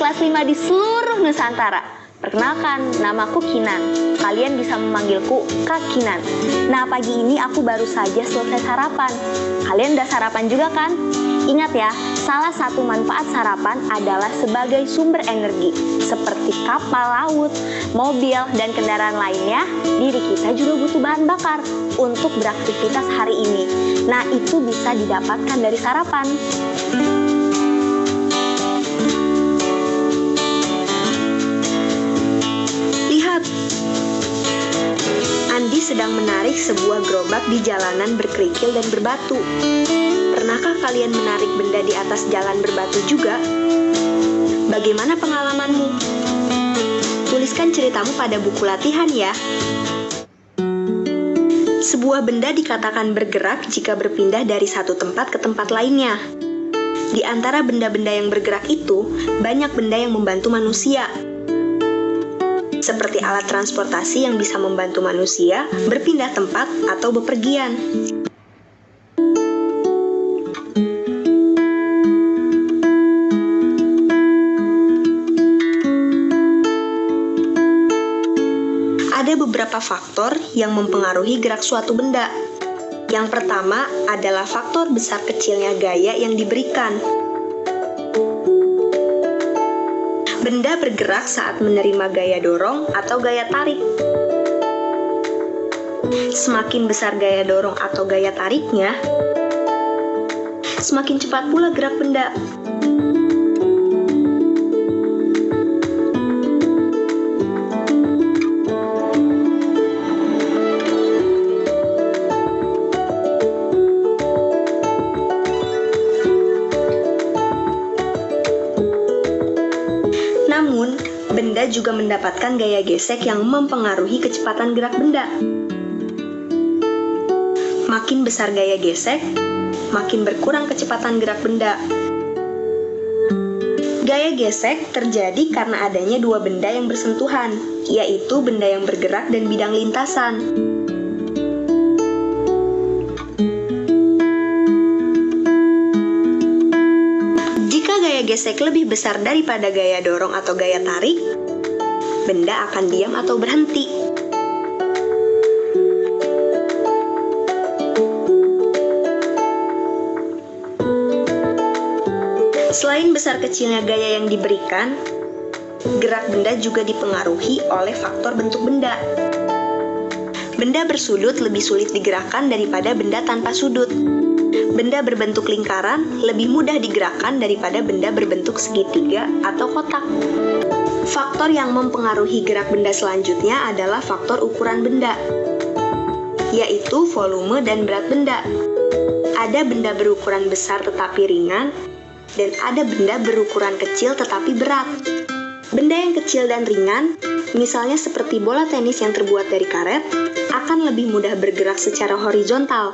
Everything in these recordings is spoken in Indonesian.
kelas 5 di seluruh Nusantara. Perkenalkan, namaku Kinan. Kalian bisa memanggilku Kak Kinan. Nah, pagi ini aku baru saja selesai sarapan. Kalian udah sarapan juga kan? Ingat ya, salah satu manfaat sarapan adalah sebagai sumber energi, seperti kapal laut, mobil, dan kendaraan lainnya. Diri kita juga butuh bahan bakar untuk beraktivitas hari ini. Nah, itu bisa didapatkan dari sarapan. Lihat, Andi sedang menarik sebuah gerobak di jalanan berkerikil dan berbatu. Pernahkah kalian menarik benda di atas jalan berbatu juga? Bagaimana pengalamanmu? Tuliskan ceritamu pada buku latihan ya. Sebuah benda dikatakan bergerak jika berpindah dari satu tempat ke tempat lainnya. Di antara benda-benda yang bergerak itu, banyak benda yang membantu manusia. Seperti alat transportasi yang bisa membantu manusia berpindah tempat atau bepergian. Ada beberapa faktor yang mempengaruhi gerak suatu benda. Yang pertama adalah faktor besar kecilnya gaya yang diberikan. Benda bergerak saat menerima gaya dorong atau gaya tarik. Semakin besar gaya dorong atau gaya tariknya, semakin cepat pula gerak benda. Namun, benda juga mendapatkan gaya gesek yang mempengaruhi kecepatan gerak benda. Makin besar gaya gesek, makin berkurang kecepatan gerak benda. Gaya gesek terjadi karena adanya dua benda yang bersentuhan, yaitu benda yang bergerak dan bidang lintasan. Gaya gesek lebih besar daripada gaya dorong atau gaya tarik, benda akan diam atau berhenti. Selain besar kecilnya gaya yang diberikan, gerak benda juga dipengaruhi oleh faktor bentuk benda. Benda bersudut lebih sulit digerakkan daripada benda tanpa sudut. Benda berbentuk lingkaran lebih mudah digerakkan daripada benda berbentuk segitiga atau kotak. Faktor yang mempengaruhi gerak benda selanjutnya adalah faktor ukuran benda, yaitu volume dan berat benda. Ada benda berukuran besar tetapi ringan, dan ada benda berukuran kecil tetapi berat. Benda yang kecil dan ringan, misalnya seperti bola tenis yang terbuat dari karet, akan lebih mudah bergerak secara horizontal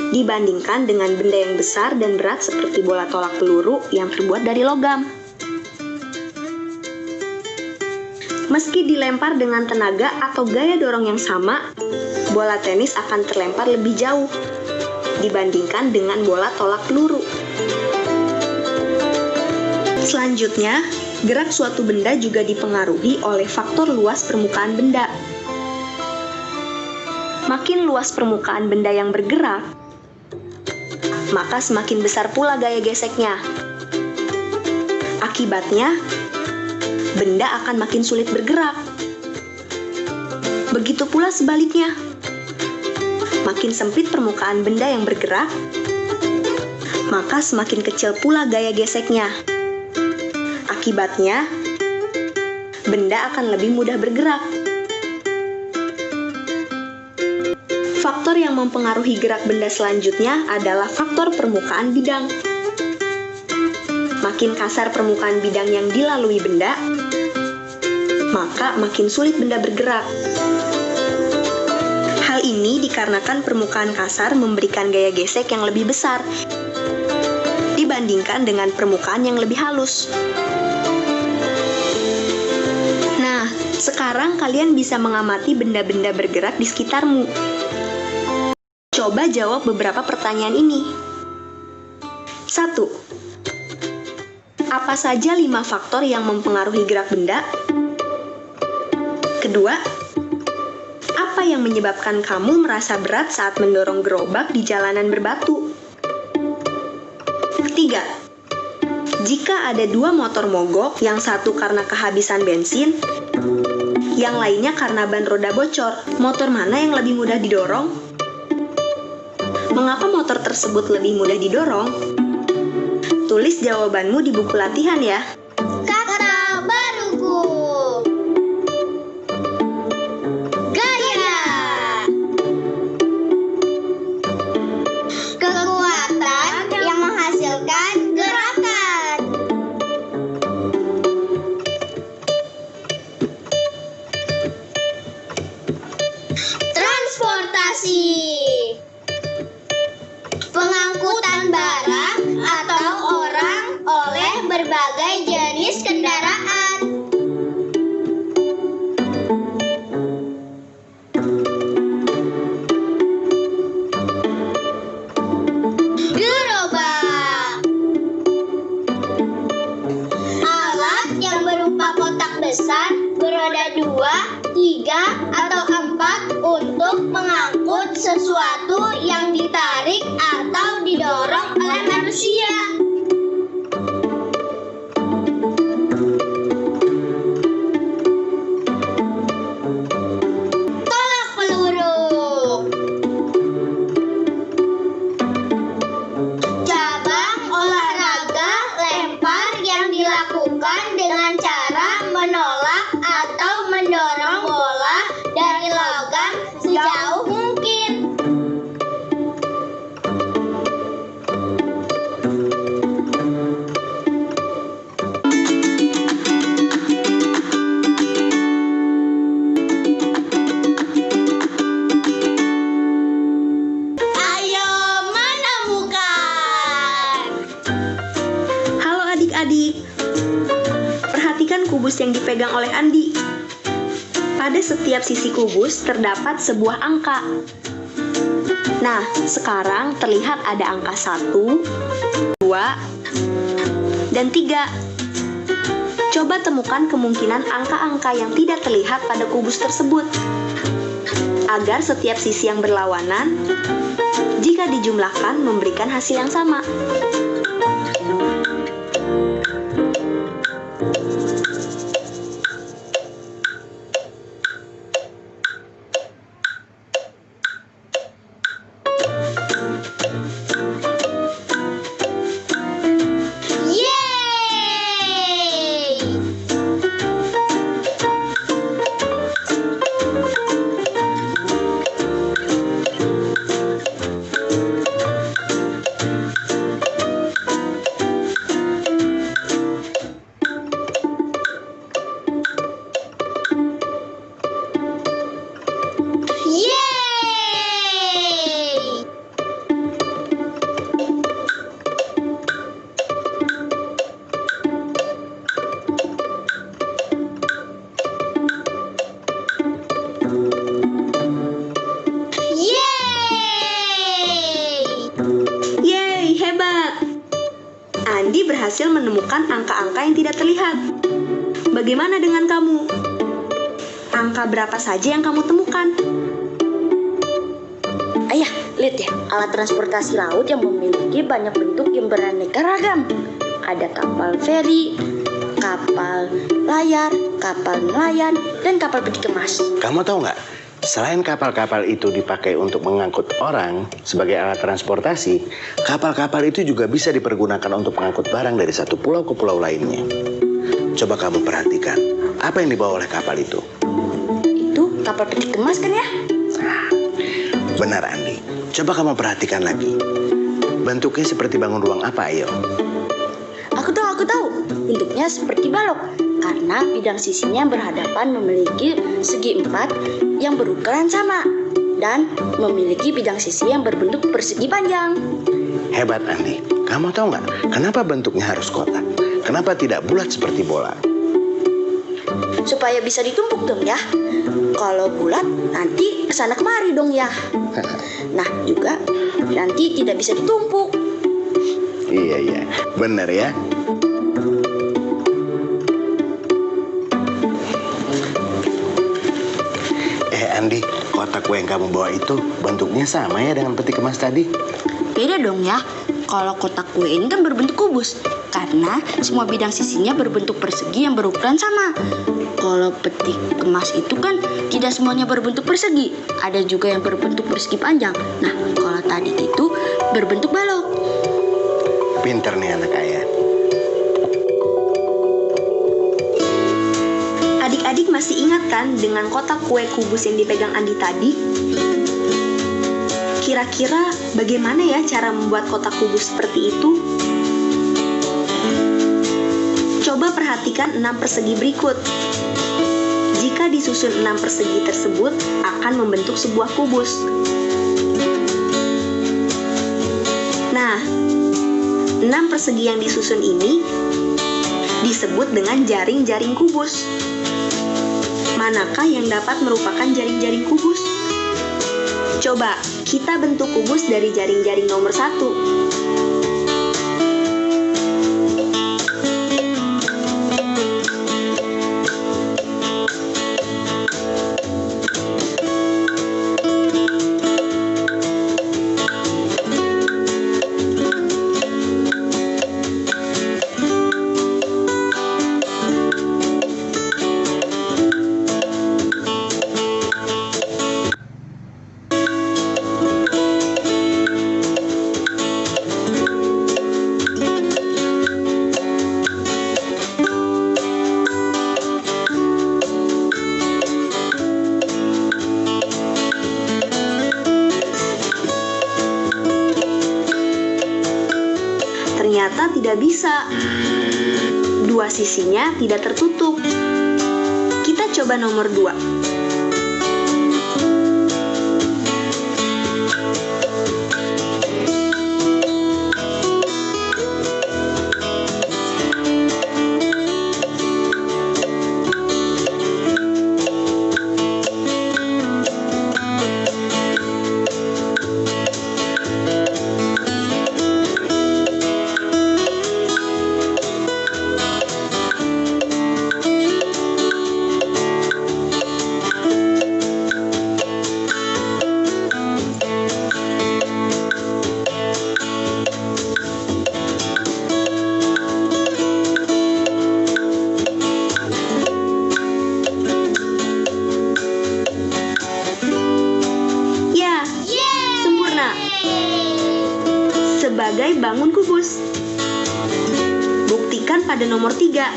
dibandingkan dengan benda yang besar dan berat seperti bola tolak peluru yang terbuat dari logam. Meski dilempar dengan tenaga atau gaya dorong yang sama, bola tenis akan terlempar lebih jauh dibandingkan dengan bola tolak peluru. Selanjutnya, gerak suatu benda juga dipengaruhi oleh faktor luas permukaan benda. Makin luas permukaan benda yang bergerak, maka semakin besar pula gaya geseknya. Akibatnya, benda akan makin sulit bergerak. Begitu pula sebaliknya. Makin sempit permukaan benda yang bergerak, maka semakin kecil pula gaya geseknya. Akibatnya, benda akan lebih mudah bergerak. Faktor yang mempengaruhi gerak benda selanjutnya adalah faktor permukaan bidang. Makin kasar permukaan bidang yang dilalui benda, maka makin sulit benda bergerak. Hal ini dikarenakan permukaan kasar memberikan gaya gesek yang lebih besar dibandingkan dengan permukaan yang lebih halus. Nah, sekarang kalian bisa mengamati benda-benda bergerak di sekitarmu. Coba jawab beberapa pertanyaan ini. 1. Apa saja 5 faktor yang mempengaruhi gerak benda? Kedua, apa yang menyebabkan kamu merasa berat saat mendorong gerobak di jalanan berbatu? Ketiga, jika ada 2 motor mogok, yang satu karena kehabisan bensin, yang lainnya karena ban roda bocor, motor mana yang lebih mudah didorong? Mengapa motor tersebut lebih mudah didorong? Tulis jawabanmu di buku latihan ya. Kata baruku. Gaya. Kekuatan yang menghasilkan gerakan. Transportasi. Pengangkutan barang atau orang oleh berbagai jenis kendaraan. Gerobak. Alat yang berupa kotak besar beroda 2, 3, atau 4 untuk mengangkut sesuatu yang ditarik atau didorong oleh manusia. Tolak peluru. Cabang olahraga lempar yang dilakukan dengan cara menolak atau mendorong bola dari logam sejauh mungkin. Ayo menemukan. Halo adik-adik. Perhatikan kubus yang dipegang oleh Andi. Pada setiap sisi kubus terdapat sebuah angka. Nah, sekarang terlihat ada angka 1, 2, dan 3. Coba temukan kemungkinan angka-angka yang tidak terlihat pada kubus tersebut. Agar setiap sisi yang berlawanan, jika dijumlahkan memberikan hasil yang sama. Yeay! Yeay! Yeay! Yeay, hebat! Andi berhasil menemukan angka-angka yang tidak terlihat. Bagaimana dengan kamu? Angka berapa saja yang kamu temukan? Ayah, lihat ya, alat transportasi laut yang memiliki banyak bentuk yang beraneka ragam. Ada kapal feri, kapal layar, kapal nelayan, dan kapal peti kemas. Kamu tahu nggak? Selain kapal-kapal itu dipakai untuk mengangkut orang sebagai alat transportasi, kapal-kapal itu juga bisa dipergunakan untuk mengangkut barang dari satu pulau ke pulau lainnya. Coba kamu perhatikan, apa yang dibawa oleh kapal itu? Itu kapal peti kemas kan ya? Benar, Andi. Coba kamu perhatikan lagi. Bentuknya seperti bangun ruang apa, ayo? Aku tahu. Bentuknya seperti balok. Karena bidang sisinya berhadapan memiliki segi 4 yang berukuran sama. Dan memiliki bidang sisi yang berbentuk persegi panjang. Hebat, Andi. Kamu tahu nggak, kenapa bentuknya harus kotak? Kenapa tidak bulat seperti bola? Supaya bisa ditumpuk dong ya. Kalau bulat nanti kesana kemari dong ya. Nah juga nanti tidak bisa ditumpuk. Iya, benar ya. kue yang kamu bawa itu bentuknya sama ya dengan peti kemas tadi? Beda dong ya. Kalau kotak kue ini kan berbentuk kubus, karena semua bidang sisinya berbentuk persegi yang berukuran sama. Kalau peti kemas itu kan tidak semuanya berbentuk persegi, ada juga yang berbentuk persegi panjang. Nah, kalau tadi itu berbentuk balok. Pinter nih anak ayah. Adik-adik masih ingat kan dengan kotak kue kubus yang dipegang Andi tadi? Kira-kira bagaimana ya cara membuat kotak kubus seperti itu? Coba perhatikan 6 persegi berikut. Jika disusun 6 persegi tersebut akan membentuk sebuah kubus. Nah, 6 persegi yang disusun ini disebut dengan jaring-jaring kubus. Manakah yang dapat merupakan jaring-jaring kubus? Coba kita bentuk kubus dari jaring-jaring nomor 1. Ternyata tidak bisa. Dua sisinya tidak tertutup. Kita coba nomor 2. Sebagai bangun kubus. Buktikan pada nomor 3.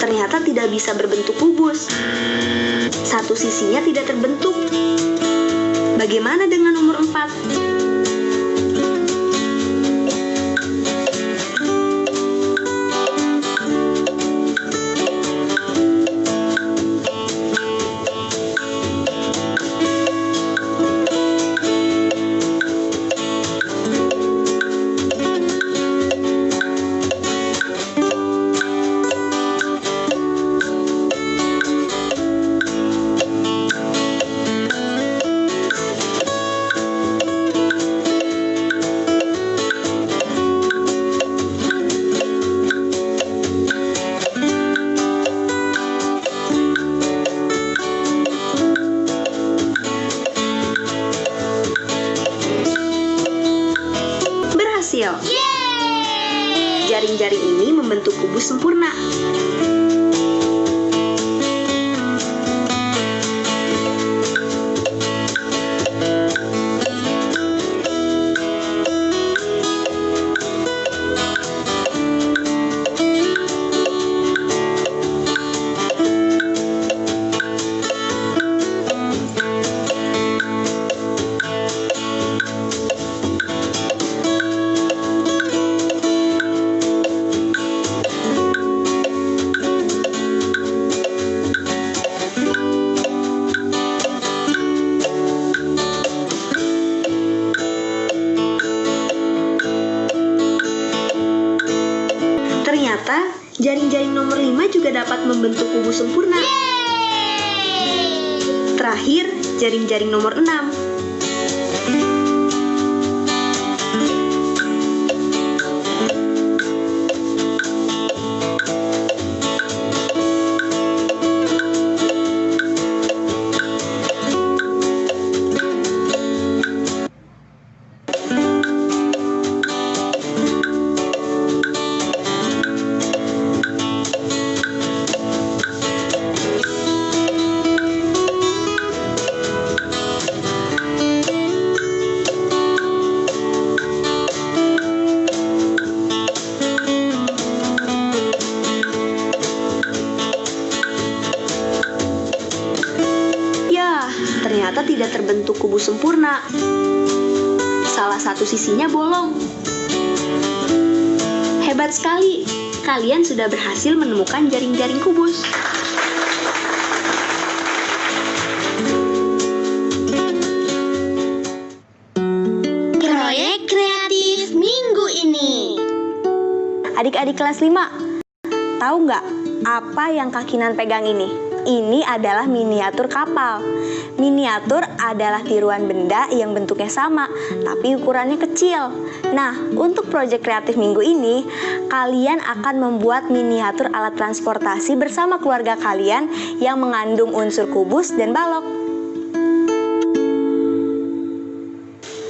Ternyata tidak bisa berbentuk kubus. Satu sisinya tidak terbentuk. Bagaimana dengan nomor 4? Jaring-jaring ini membentuk kubus sempurna. Jaring-jaring nomor 5 juga dapat membentuk kubus sempurna. Terakhir, jaring-jaring nomor 6. Ternyata tidak terbentuk kubus sempurna. Salah satu sisinya bolong. Hebat sekali, kalian sudah berhasil menemukan jaring-jaring kubus. Proyek kreatif minggu ini. Adik-adik kelas 5, tahu nggak apa yang Kak Kinan pegang ini? Ini adalah miniatur kapal. Miniatur adalah tiruan benda yang bentuknya sama, tapi ukurannya kecil. Nah, untuk proyek kreatif minggu ini, kalian akan membuat miniatur alat transportasi bersama keluarga kalian yang mengandung unsur kubus dan balok.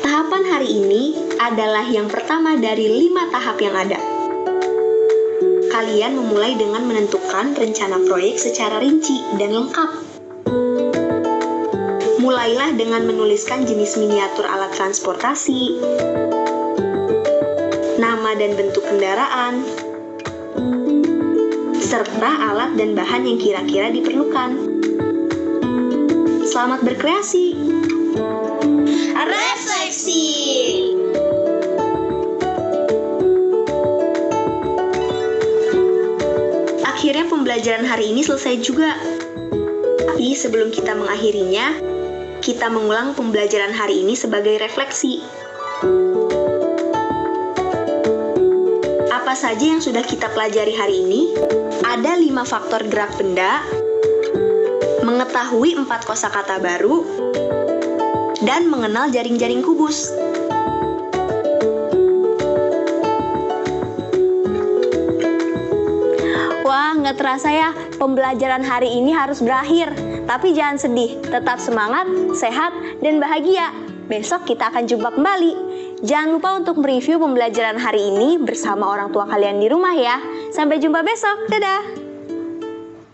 Tahapan hari ini adalah yang pertama dari 5 tahap yang ada. Kalian memulai dengan menentukan rencana proyek secara rinci dan lengkap. Mulailah dengan menuliskan jenis miniatur alat transportasi, nama dan bentuk kendaraan, serta alat dan bahan yang kira-kira diperlukan. Selamat berkreasi! Refleksi. Akhirnya pembelajaran hari ini selesai juga. Tapi sebelum kita mengakhirinya, kita mengulang pembelajaran hari ini sebagai refleksi. Apa saja yang sudah kita pelajari hari ini? Ada 5 faktor gerak benda, mengetahui 4 kosakata baru, dan mengenal jaring-jaring kubus. Wah, nggak terasa ya, pembelajaran hari ini harus berakhir. Tapi jangan sedih, tetap semangat, sehat, dan bahagia. Besok kita akan jumpa kembali. Jangan lupa untuk mereview pembelajaran hari ini bersama orang tua kalian di rumah ya. Sampai jumpa besok, dadah!